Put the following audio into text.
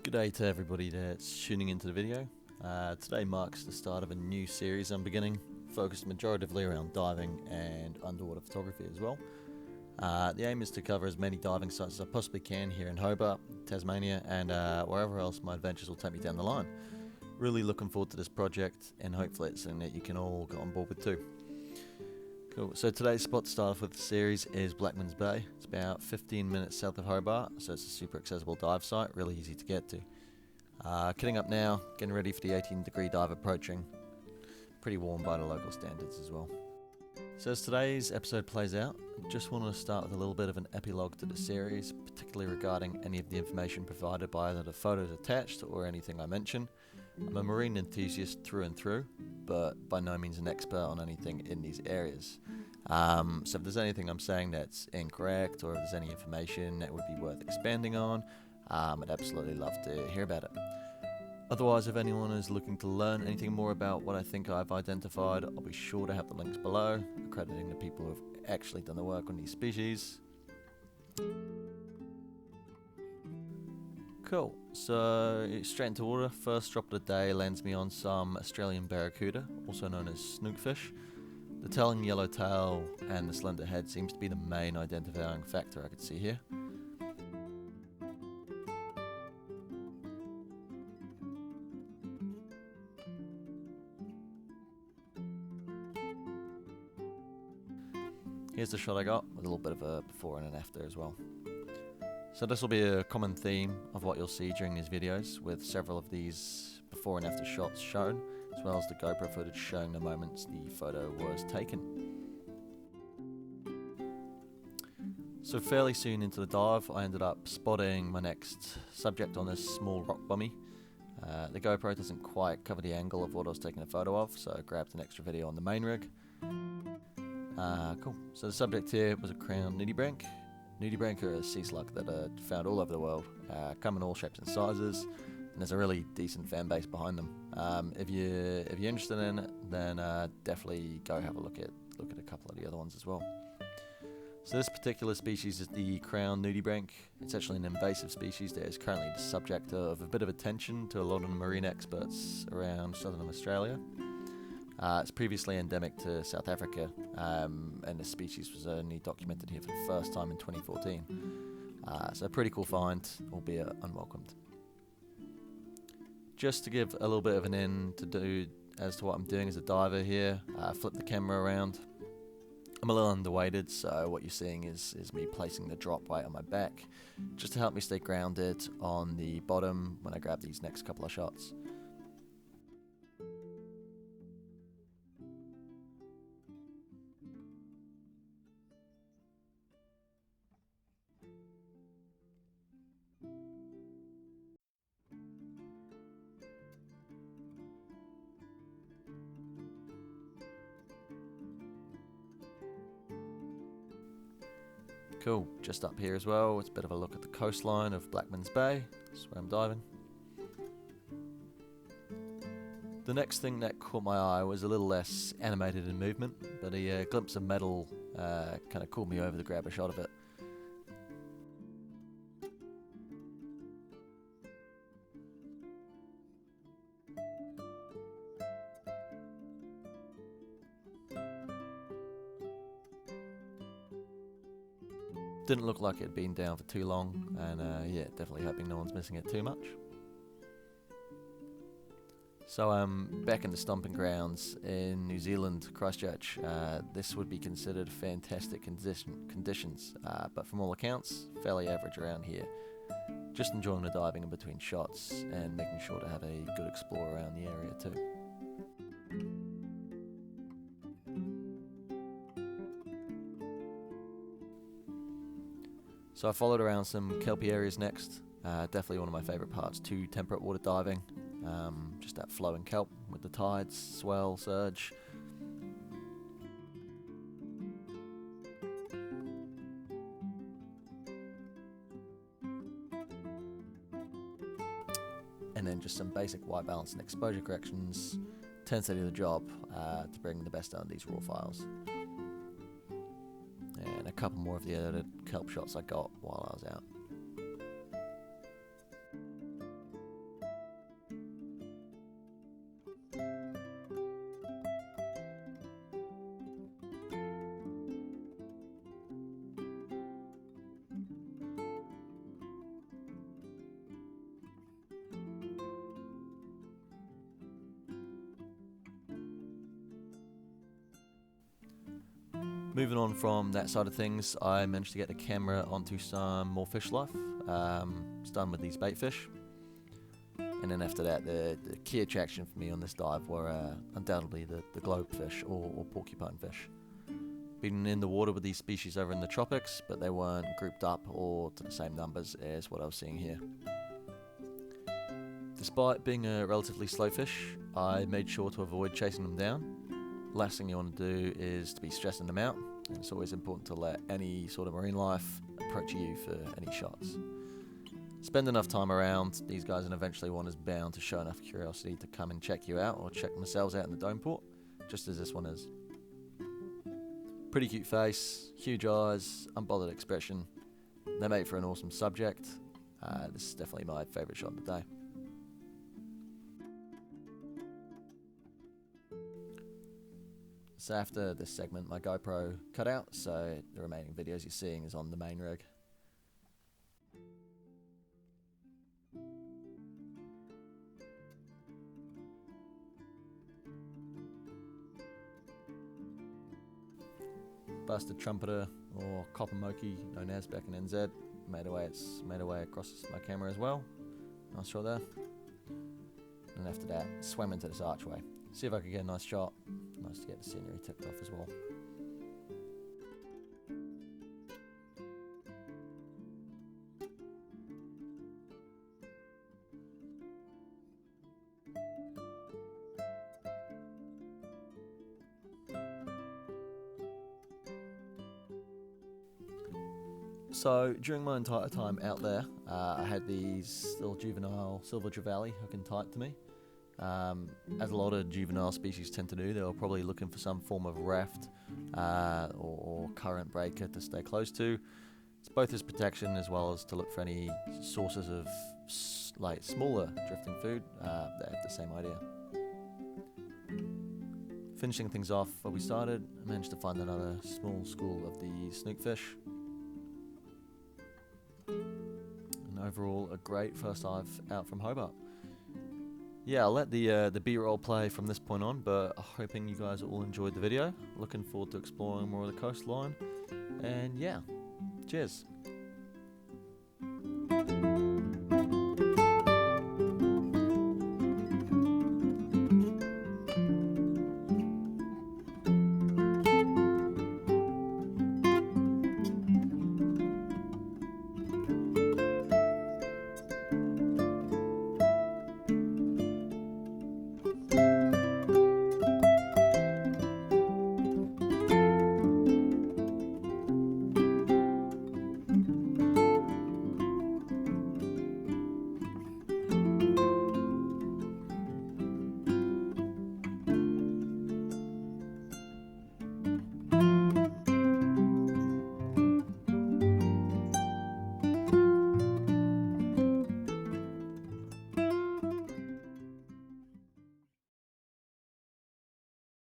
Good day to everybody that's tuning into the video. Today marks the start of a new series I'm beginning, focused majoritively around diving and underwater photography as well. The aim is to cover as many diving sites as I possibly can here in Hobart, Tasmania, and wherever else my adventures will take me down the line. Really looking forward to this project, and hopefully it's something that you can all get on board with too. Cool. So today's spot to start off with the series is Blackmans Bay. It's about 15 minutes south of Hobart, so it's a super accessible dive site, really easy to get to. Kitting up now, getting ready for the 18-degree dive approaching. Pretty warm by the local standards as well. So as today's episode plays out, I just want to start with a little bit of an epilogue to the series, particularly regarding any of the information provided by either the photos attached or anything I mention. I'm a marine enthusiast through and through, but by no means an expert on anything in these areas. So if there's anything I'm saying that's incorrect, or if there's any information that would be worth expanding on, I'd absolutely love to hear about it. Otherwise, if anyone is looking to learn anything more about what I think I've identified, I'll be sure to have the links below, accrediting the people who have actually done the work on these species. Cool, so straight into water. First drop of the day lands me on some Australian barracuda, also known as snookfish. The telling yellow tail and the slender head seems to be the main identifying factor I could see here. Here's the shot I got, with a little bit of a before and an after as well. So this will be a common theme of what you'll see during these videos, with several of these before and after shots shown, as well as the GoPro footage showing the moments the photo was taken. So fairly soon into the dive, I ended up spotting my next subject on this small rock bummy. The GoPro doesn't quite cover the angle of what I was taking a photo of, so I grabbed an extra video on the main rig. Cool. So the subject here was a crowned nudibranch. Nudibranch are a sea slug that are found all over the world, come in all shapes and sizes, and there's a really decent fan base behind them. If you're interested in it, then definitely go have a look at a couple of the other ones as well. So this particular species is the crowned nudibranch. It's actually an invasive species that is currently the subject of a bit of attention to a lot of the marine experts around southern Australia. It's previously endemic to South Africa, and the species was only documented here for the first time in 2014. So a pretty cool find, albeit unwelcomed. Just to give a little bit of an in to as to what I'm doing as a diver here, flip the camera around. I'm a little underweighted, so what you're seeing is me placing the drop weight on my back, just to help me stay grounded on the bottom when I grab these next couple of shots. Cool, just up here as well, it's a bit of a look at the coastline of Blackmans Bay. That's where I'm diving. The next thing that caught my eye was a little less animated in movement, but a glimpse of metal kind of called me over to grab a shot of it. Didn't look like it had been down for too long, and yeah, definitely hoping no one's missing it too much. So I'm back in the stomping grounds in New Zealand, Christchurch. This would be considered fantastic conditions, but from all accounts, fairly average around here. Just enjoying the diving in between shots and making sure to have a good explore around the area too. So I followed around some kelpy areas next. Definitely one of my favourite parts to temperate water diving. Just that flowing kelp with the tides, swell, surge. And then just some basic white balance and exposure corrections tends to do the job to bring the best out of these raw files. And a couple more of the edited kelp shots I got while I was out. Moving on from that side of things, I managed to get the camera onto some more fish life. Starting with these bait fish. And then after that, the key attraction for me on this dive were undoubtedly the globefish or porcupine fish. Been in the water with these species over in the tropics, but they weren't grouped up or to the same numbers as what I was seeing here. Despite being a relatively slow fish, I made sure to avoid chasing them down. Last thing you want to do is to be stressing them out, and it's always important to let any sort of marine life approach you for any shots. Spend enough time around these guys, and eventually one is bound to show enough curiosity to come and check you out or check themselves out in the dome port, just as this one is. Pretty cute face, huge eyes, unbothered expression. They make for an awesome subject. This is definitely my favourite shot of the day. So after this segment, my GoPro cut out, so the remaining videos you're seeing is on the main rig. Busted trumpeter or copper moki, known as back in NZ, made away across my camera as well. Nice shot there. And after that, swam into this archway. See if I could get a nice shot. Nice to get the scenery ticked off as well. So during my entire time out there, I had these little juvenile silver trevally hooking tight to me. As a lot of juvenile species tend to do, they were probably looking for some form of raft or current breaker to stay close to. It's both as protection as well as to look for any sources of smaller drifting food that have the same idea. Finishing things off where we started, I managed to find another small school of the snookfish. And overall, a great first dive out from Hobart. Yeah, I'll let the B-roll play from this point on, but hoping you guys all enjoyed the video. Looking forward to exploring more of the coastline. And yeah, cheers.